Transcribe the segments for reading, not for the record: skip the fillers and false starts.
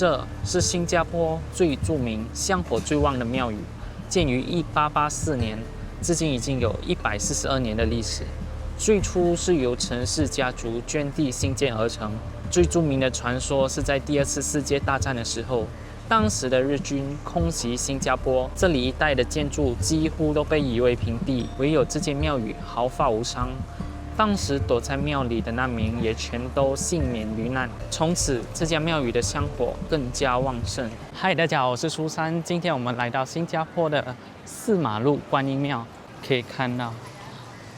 这是新加坡最著名、香火最旺的庙宇，建于1884年，至今已经有142年的历史。最初是由陈氏家族捐地兴建而成。最著名的传说是在第2次世界大战的时候，当时的日军空袭新加坡，这里一带的建筑几乎都被夷为平地，唯有这间庙宇毫发无伤。当时躲在庙里的难民也全都幸免于难，从此这家庙宇的香火更加旺盛。嗨，大家好，我是苏珊，今天我们来到新加坡的4马路观音庙，可以看到，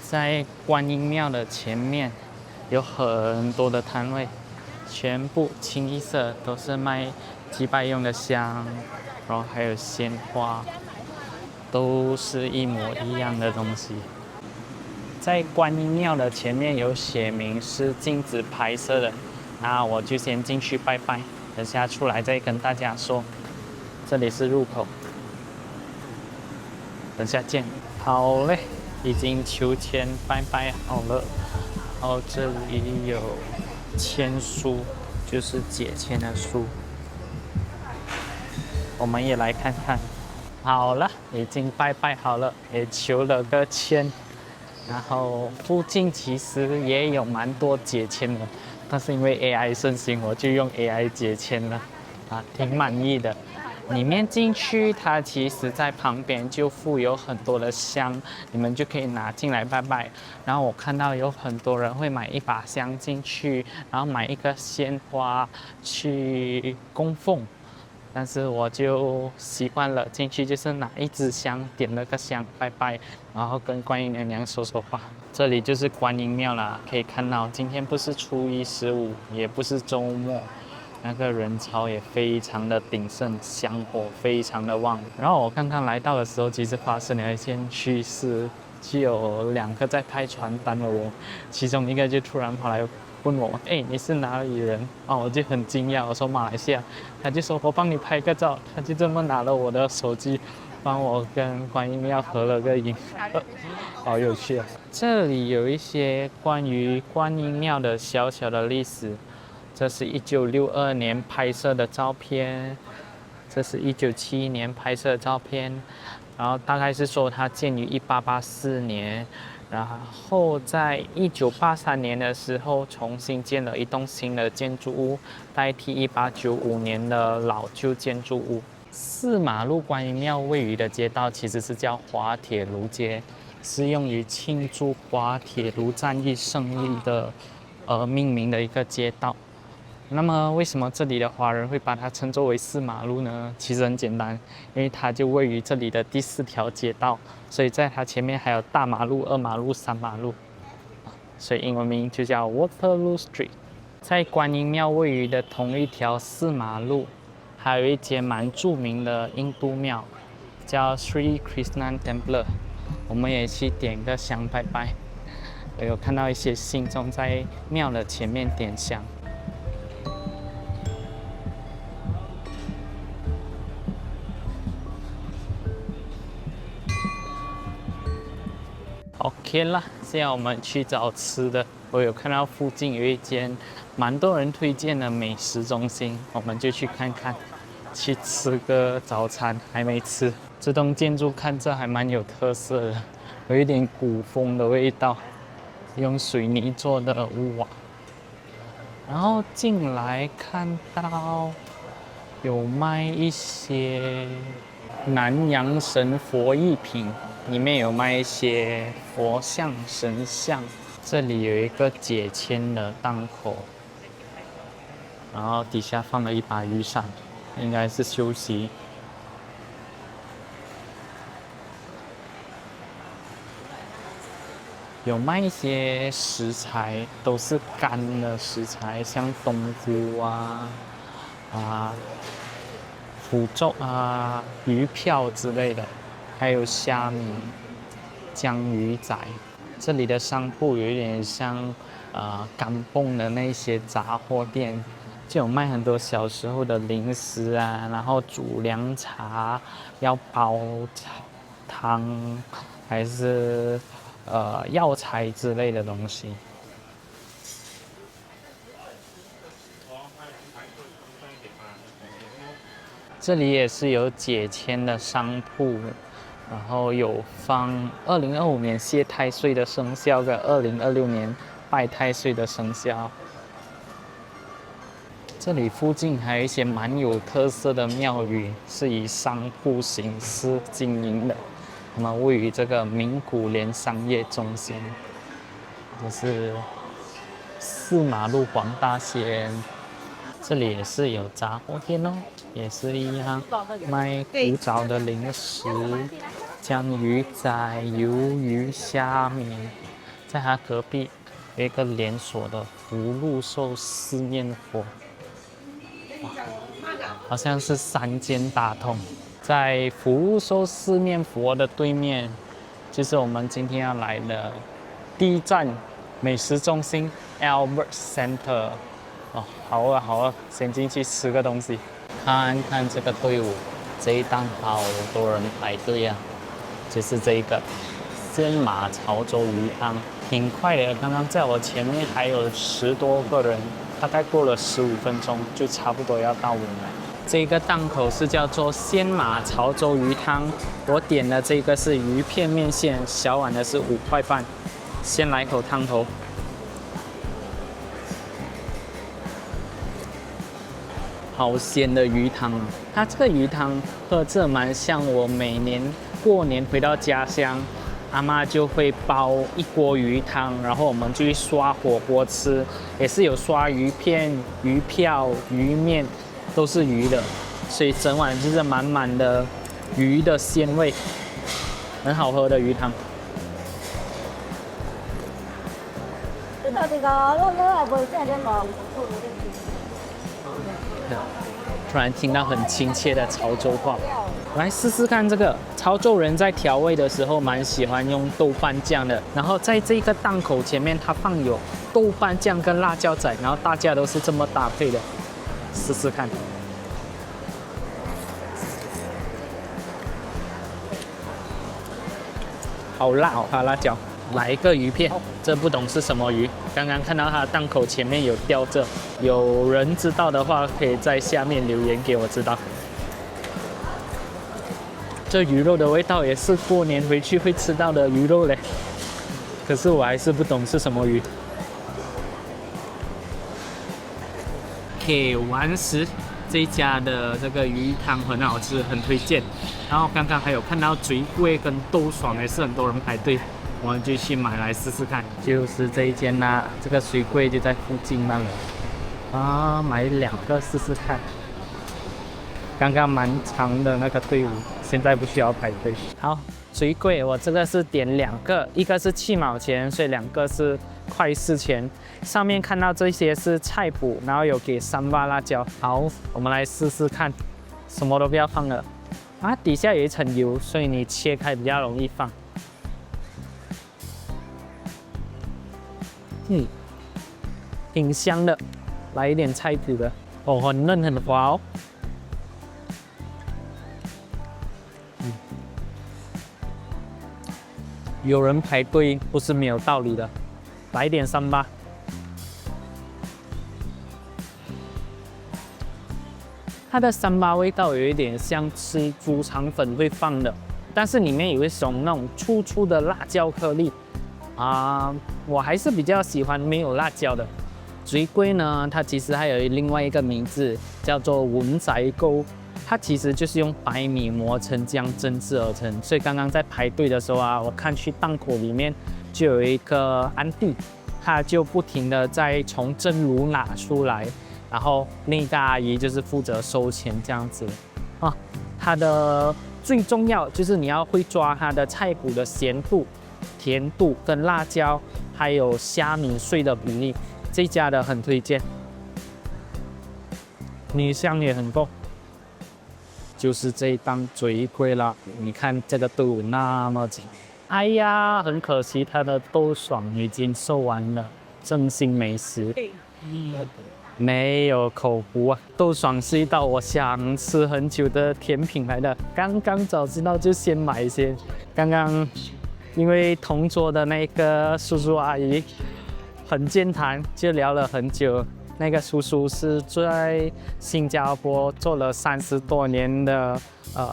在观音庙的前面有很多的摊位，全部清一色都是卖祭拜用的香，然后还有鲜花，都是一模一样的东西。在观音庙的前面有写明是禁止拍摄的，那我就先进去拜拜，等下出来再跟大家说。这里是入口，等下见。好嘞，已经求签拜拜好了，然后这里有签书，就是解签的书，我们也来看看。好了，已经拜拜好了，也求了个签。然后附近其实也有蛮多解签的，但是因为 AI 盛行，我就用 AI 解签了，挺满意的。里面进去，它其实在旁边就附有很多的香，你们就可以拿进来拜拜。然后我看到有很多人会买一把香进去，然后买一个鲜花去供奉。但是我就习惯了，进去就是拿一支香，点了个香，拜拜，然后跟观音娘娘说说话。这里就是观音庙啦，可以看到今天不是初一15，也不是周末，那个人潮也非常的鼎盛，香火非常的旺。然后我刚刚来到的时候，其实发生了一件趣事，就有2个在拍传单的我，其中一个就突然跑来问我，你是哪里人？我就很惊讶，我说马来西亚，他就说我帮你拍个照，他就这么拿了我的手机，帮我跟观音庙合了个影，好有趣啊！这里有一些关于观音庙的小小的历史，这是1962年拍摄的照片，这是1971年拍摄的照片，然后大概是说它建于1884年。然后在1983年的时候，重新建了一栋新的建筑物，代替1895年的老旧建筑物。4马路观音庙位于的街道其实是叫滑铁卢街，是用于庆祝滑铁卢战役胜利的命名的一个街道。那么为什么这里的华人会把它称作为4马路呢？其实很简单，因为它就位于这里的第4条街道，所以在它前面还有大马路、2马路、3马路，所以英文名就叫 Waterloo Street。在观音庙位于的同一条4马路，还有一间蛮著名的印度庙，叫 Sri Krishna Temple， 我们也去点个香拜拜。我有看到一些信众在庙的前面点香。OK 啦，现在我们去找吃的。我有看到附近有一间蛮多人推荐的美食中心，我们就去看看，去吃个早餐。还没吃。这栋建筑看着还蛮有特色的，有一点古风的味道，用水泥做的屋瓦。然后进来看到有卖一些南洋神佛艺品，里面有卖一些佛像、神像。这里有一个解签的档口，然后底下放了一把雨伞，应该是休息。有卖一些食材，都是干的食材，像冬菇腐肉鱼票之类的，还有虾米、江鱼仔。这里的商铺有一点像干蹦的那些杂货店，就有卖很多小时候的零食然后煮凉茶，要煲汤，还是药材之类的东西。这里也是有解签的商铺，然后有放2025年谢太岁的生肖跟2026年拜太岁的生肖。这里附近还有一些蛮有特色的庙宇，是以商铺形式经营的。它们位于这个名古联商业中心，这是4马路黄大仙。这里也是有杂货店哦，也是一样卖古早的零食，江鱼仔、鱿鱼、虾米。在它隔壁有一个连锁的福禄寿四面佛，好像是3间大通。在福禄寿四面佛的对面，就是我们今天要来的第一站美食中心 Albert Center。哦，好啊好啊，先进去吃个东西。看看这个队伍，这一档好多人排队啊，就是这一个鲜马潮州鱼汤，挺快的。刚刚在我前面还有10多个人，大概过了15分钟就差不多要到我们了。这个档口是叫做鲜马潮州鱼汤，我点的这个是鱼片面线，小碗的是5块半。先来口汤头。好鲜的鱼汤啊！它这个鱼汤喝着蛮像我每年过年回到家乡，阿嬷就会煲一锅鱼汤，然后我们就去刷火锅吃，也是有刷鱼片、鱼票、鱼面，都是鱼的，所以整碗就是满满的鱼的鲜味，很好喝的鱼汤。突然听到很亲切的潮州话，来试试看这个。潮州人在调味的时候蛮喜欢用豆瓣酱的，然后在这个档口前面它放有豆瓣酱跟辣椒仔，然后大家都是这么搭配的，试试看。好辣哦，它辣椒。来一个鱼片，这不懂是什么鱼。刚刚看到它的档口前面有吊着，有人知道的话可以在下面留言给我知道。这鱼肉的味道也是过年回去会吃到的鱼肉嘞，可是我还是不懂是什么鱼。铁丸石这一家的这个鱼汤很好吃，很推荐。然后刚刚还有看到嘴桂跟豆爽也是很多人排队。我们就去买来试试看，就是这一间啦，这个水柜就在附近那里啊，买2个试试看。刚刚蛮长的那个队伍，现在不需要排队。好，水柜我这个是点2个，一个是7毛钱，所以2个是快4钱。上面看到这些是菜脯，然后有给3把辣椒。好，我们来试试看，什么都不要放了啊，底下有一层油，所以你切开比较容易放。挺香的，来一点菜脯的，哦，很嫩很滑哦。有人排队不是没有道理的，来一点3吧。它的3巴味道有一点像吃猪肠粉会放的，但是里面有一种那种粗粗的辣椒颗粒。我还是比较喜欢没有辣椒的。水龟呢，它其实还有另外一个名字叫做文仔糕，它其实就是用白米磨成浆蒸制而成。所以刚刚在排队的时候啊，我看去档口里面就有一个安弟，他就不停的在从蒸炉拿出来，然后另一个阿姨就是负责收钱这样子啊。它的最重要就是你要会抓它的菜脯的咸度、甜度跟辣椒，还有虾米碎的比例，这家的很推荐，女香也很够。就是这一档最贵了，你看这个队伍那么紧，哎呀，很可惜它的豆爽已经售完了，正新美食。没有口福啊！豆爽是一道我想吃很久的甜品来的，刚刚早知道就先买先。刚刚因为同桌的那个叔叔阿姨很健谈，就聊了很久，那个叔叔是在新加坡做了30多年的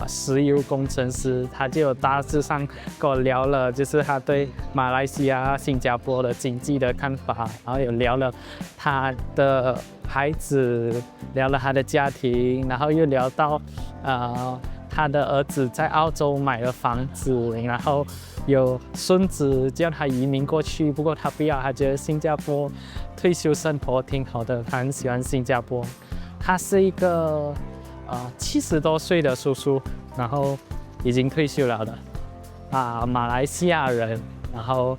石油工程师，他就有大致上跟我聊了，就是他对马来西亚、新加坡的经济的看法，然后有聊了他的孩子，聊了他的家庭，然后又聊到他的儿子在澳洲买了房子，然后有孙子叫他移民过去，不过他不要，他觉得新加坡退休生活挺好的，他很喜欢新加坡。他是一个70多岁的叔叔，然后已经退休了的马来西亚人，然后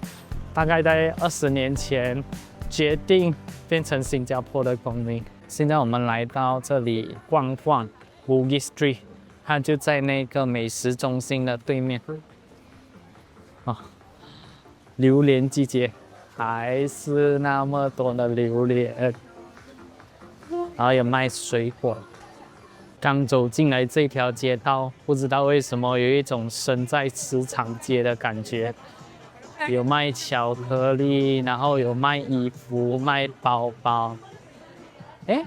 大概在20年前决定变成新加坡的公民。现在我们来到这里逛逛 Bugis Street， 它就在那个美食中心的对面。榴莲季节，还是那么多的榴莲，然后有卖水果。刚走进来这条街道，不知道为什么有一种身在市场街的感觉。有卖巧克力，然后有卖衣服、卖包包。哎，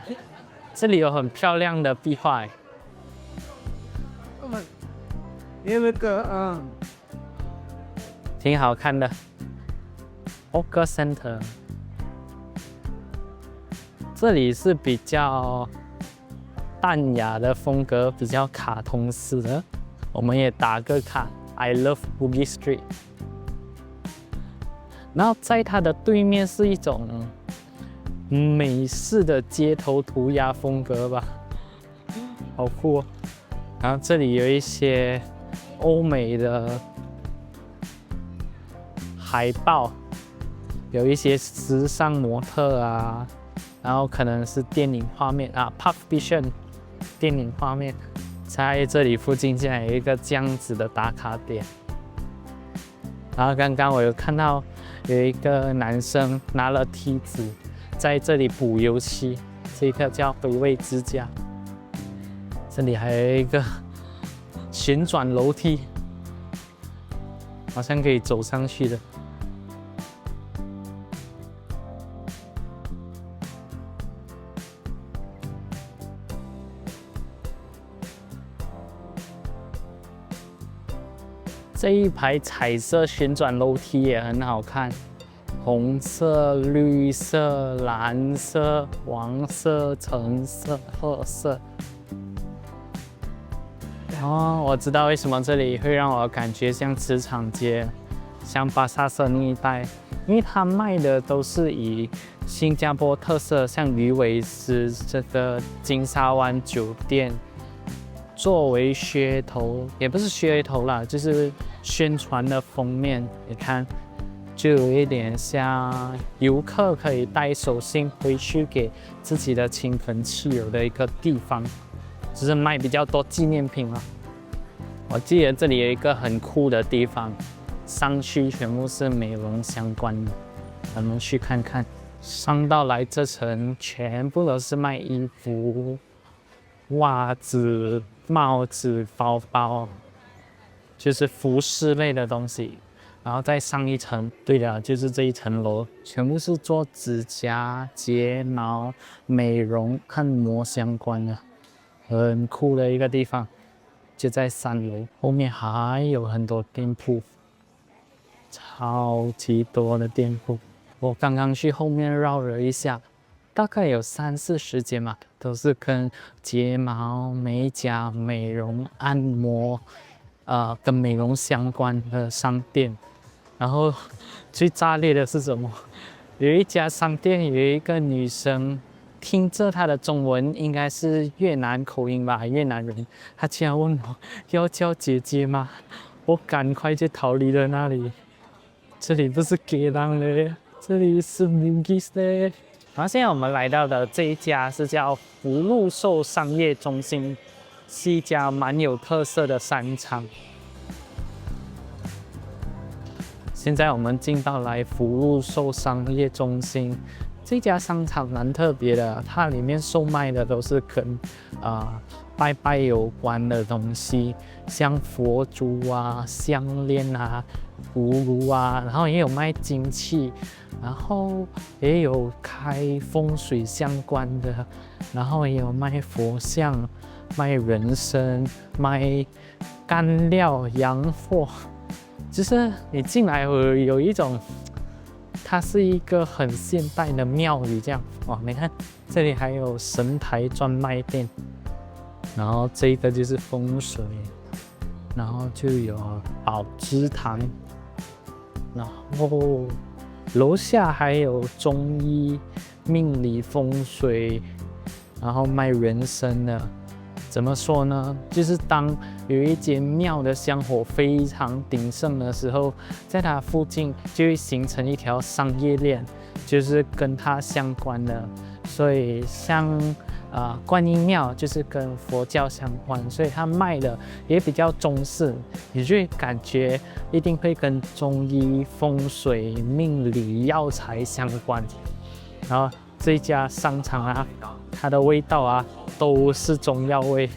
这里有很漂亮的壁画。因为那个挺好看的。Hawker Center， 这里是比较淡雅的风格，比较卡通式的。我们也打个卡 ，I love Bugis Street。然后在它的对面是一种美式的街头涂鸦风格吧，好酷哦。然后这里有一些欧美的海报。有一些时尚模特啊，然后可能是电影画面Pulp Fiction 电影画面，在这里附近竟然有一个这样子的打卡点。然后刚刚我有看到有一个男生拿了梯子在这里补油漆，这个叫回味之家。这里还有一个旋转楼梯，好像可以走上去的。这一排彩色旋转楼梯也很好看，红色、绿色、蓝色、黄色、橙色、褐色。我知道为什么这里会让我感觉像市场街，像巴萨森那一带，因为它卖的都是以新加坡特色，像鱼尾狮这个金沙湾酒店作为噱头，也不是噱头啦，就是宣传的封面。你看，就有一点像游客可以带手信回去给自己的亲朋戚友的一个地方，只是卖比较多纪念品啊。我记得这里有一个很酷的地方，上去全部是美容相关的，我们去看看。上到来这层全部都是卖衣服、袜子、帽子、包包，就是服饰类的东西。然后再上一层，对了，就是这一层楼，全部是做指甲、睫毛、美容、按摩相关的，很酷的一个地方。就在3楼，后面还有很多店铺，超级多的店铺。我刚刚去后面绕了一下，大概有30-40间嘛，都是跟睫毛、美甲、美容、按摩，跟美容相关的商店。然后最炸裂的是什么？有一家商店有一个女生，听着她的中文应该是越南口音吧，越南人。她竟然问我要叫姐姐吗？我赶快就逃离了那里。这里不是给浪的，这里是 Bugis 的。然后现在我们来到的这一家是叫福禄寿商业中心，是一家蛮有特色的商场。现在我们进到来福禄寿商业中心，这家商场蛮特别的，它里面售卖的都是跟拜拜有关的东西，像佛珠啊、项链啊、葫芦啊，然后也有卖金器，然后也有开风水相关的，然后也有卖佛像、卖人参、卖干料、洋货。就是你进来会有一种，它是一个很现代的庙宇这样。哇，你看这里还有神台专卖店，然后这个就是风水，然后就有宝芝堂，然后楼下还有中医、命理、风水，然后卖人参的。怎么说呢？就是当有一间庙的香火非常鼎盛的时候，在它附近就会形成一条商业链，就是跟它相关的。所以像观音庙就是跟佛教相关，所以它卖的也比较中式，你就会感觉一定会跟中医、风水、命理、药材相关。然后这家商场啊，它的味道啊都是中药味。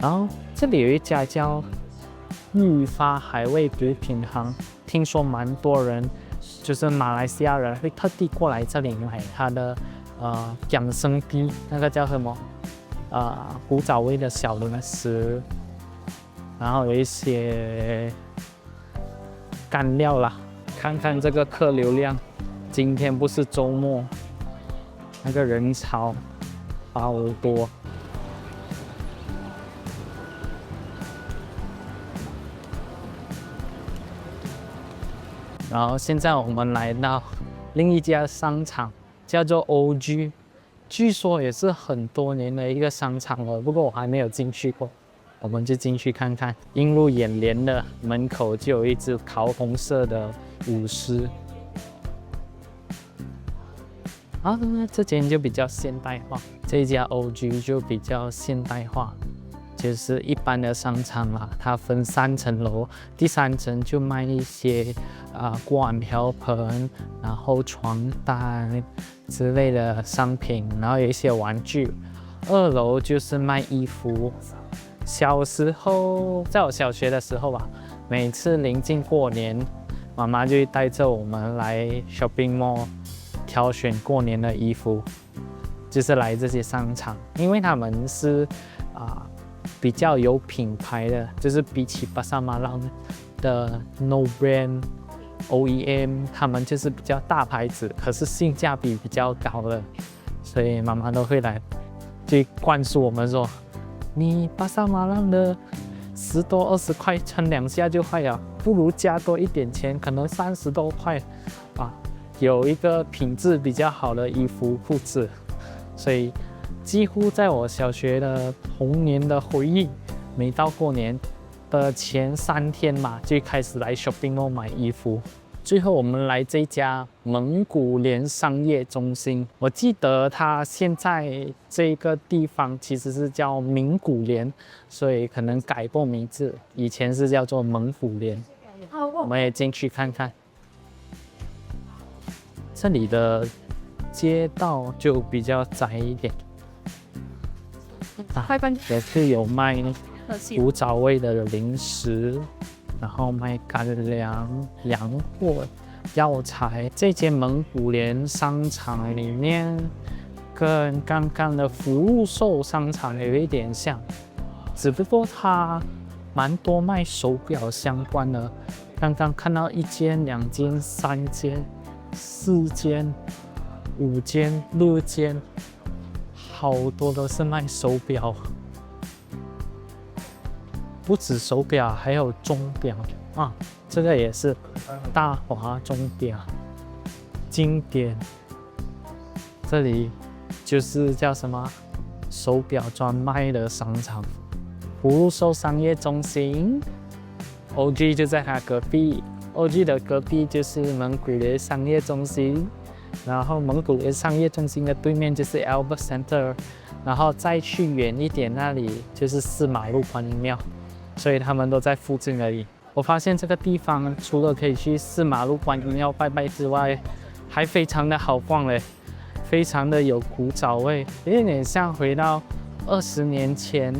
然后这里有一家叫裕发海味补品行，听说蛮多人，就是马来西亚人会特地过来这里买它的养生滴，那个叫什么古早味的小零食，然后有一些干料啦。看看这个客流量，今天不是周末，那个人潮好多。然后现在我们来到另一家商场，叫做 OG， 据说也是很多年的一个商场了，不过我还没有进去过。我们就进去看看。映入眼帘的门口就有一只桃红色的舞狮。这间就比较现代化，这一家 OG 就比较现代化，就是一般的商场啦，它分3层楼，第3层就卖一些锅碗瓢盆，然后床单之类的商品，然后有一些玩具。2楼就是卖衣服。小时候，在我小学的时候吧，每次临近过年，妈妈就会带着我们来 shopping mall 挑选过年的衣服，就是来这些商场，因为他们是比较有品牌的，就是比起巴沙马浪的 No Brand OEM， 他们就是比较大牌子，可是性价比比较高的，所以妈妈都会来去灌输我们说，你巴沙马浪的10多20块撑2下就坏了，不如加多一点钱，可能30多块有一个品质比较好的衣服裤子。所以几乎在我小学的童年的回忆，每到过年的前3天嘛，就开始来 shopping mall 买衣服。最后我们来这家蒙古联商业中心，我记得它现在这个地方其实是叫名古联，所以可能改过名字，以前是叫做蒙古联。我们也进去看看。这里的街道就比较窄一点，也是有卖古早味的零食，然后卖干粮、洋货、药材。这间蒙古联商场里面跟刚刚的福禄寿商场有一点像，只不过它蛮多卖手表相关的。刚刚看到1间、2间、3间、4间、5间、6间，好多都是卖手表。不止手表，还有钟表这个也是大华钟表，经典。这里就是叫什么手表专卖的商场，福禄寿商业中心 ，OG 就在它隔壁。OG 的隔壁就是蒙古联商业中心，然后蒙古联商业中心的对面就是 Albert Center， 然后再去远一点那里就是4马路观音庙。所以他们都在附近而已。我发现这个地方除了可以去4马路观音庙拜拜之外，还非常的好逛嘞，非常的有古早味，有点像回到20年前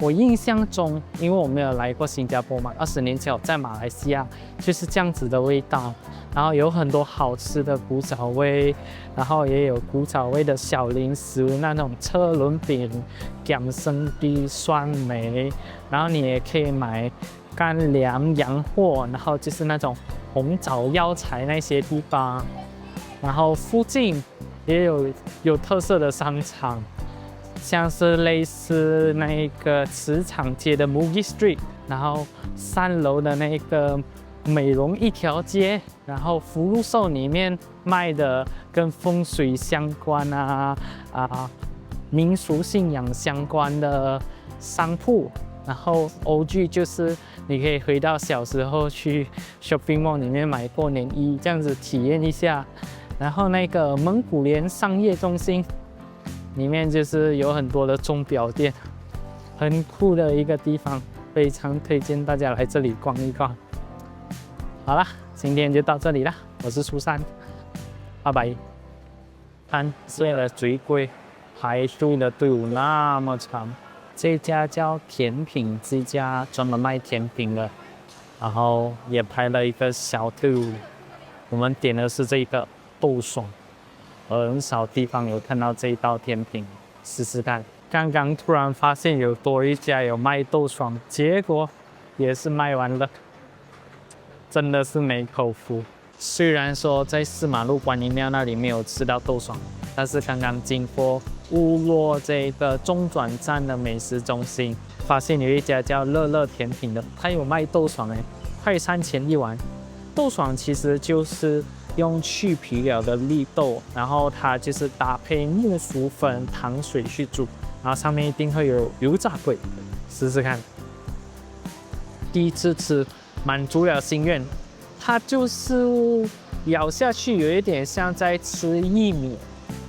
我印象中，因为我没有来过新加坡嘛，20年前我在马来西亚就是这样子的味道。然后有很多好吃的古早味，然后也有古早味的小零食，那种车轮饼、姜生地、酸梅，然后你也可以买干粮、洋货，然后就是那种红枣、药材那些地方。然后附近也有特色的商场，像是类似那个磁场街的 Movie Street， 然后3楼的那个美容一条街，然后福禄寿里面卖的跟风水相关民俗信仰相关的商铺，然后OG就是你可以回到小时候去 shopping mall 里面买过年衣，这样子体验一下。然后那个蒙古联商业中心里面就是有很多的钟表店，很酷的一个地方，非常推荐大家来这里逛一逛。好啦，今天就到这里啦，我是苏珊，拜拜。看，为了最贵，排队的队伍那么长。这家叫甜品之家，专门卖甜品的，然后也排了一个小队伍。我们点的是这个豆爽，很少地方有看到这一道甜品，试试看。刚刚突然发现有多一家有卖豆爽，结果也是卖完了。真的是没口福。虽然说在4马路观音庙那里没有吃到豆爽，但是刚刚经过乌洛这个中转站的美食中心，发现有一家叫乐乐甜品的，它有卖豆爽快3000一碗。豆爽其实就是用去皮了的绿豆，然后它就是搭配木薯粉、糖水去煮，然后上面一定会有油炸鬼，试试看。第一次吃。满足了心愿，它就是咬下去有一点像在吃薏米，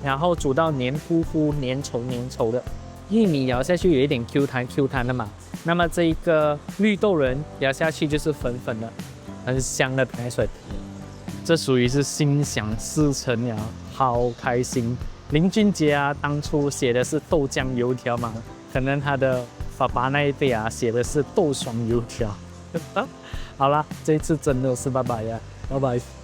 然后煮到黏糊糊、粘稠的。薏米咬下去有一点 Q 弹的嘛，那么这一个绿豆仁咬下去就是粉粉的，很香的排水。这属于是心想事成了，好开心。林俊杰当初写的是豆浆油条嘛，可能他的爸爸那一辈写的是豆爽油条。好啦，这一次真的是拜拜呀，拜拜。